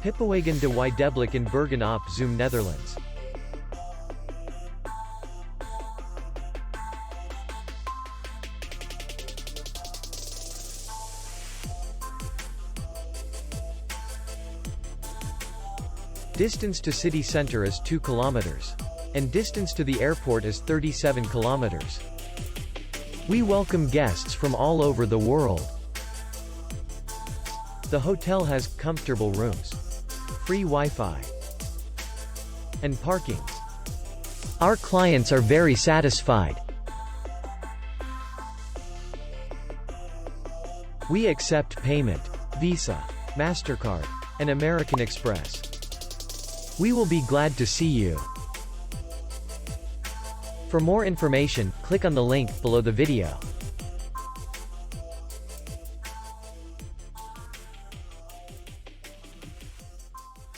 Hippowagen de Weideblik in Bergen op Zoom, Netherlands. Distance to city center is 2 kilometers. And distance to the airport is 37 kilometers. We welcome guests from all over the world. The hotel has comfortable rooms, free Wi-Fi, and parking. Our clients are very satisfied. We accept payment, Visa, MasterCard, and American Express. We will be glad to see you. For more information, click on the link below the video.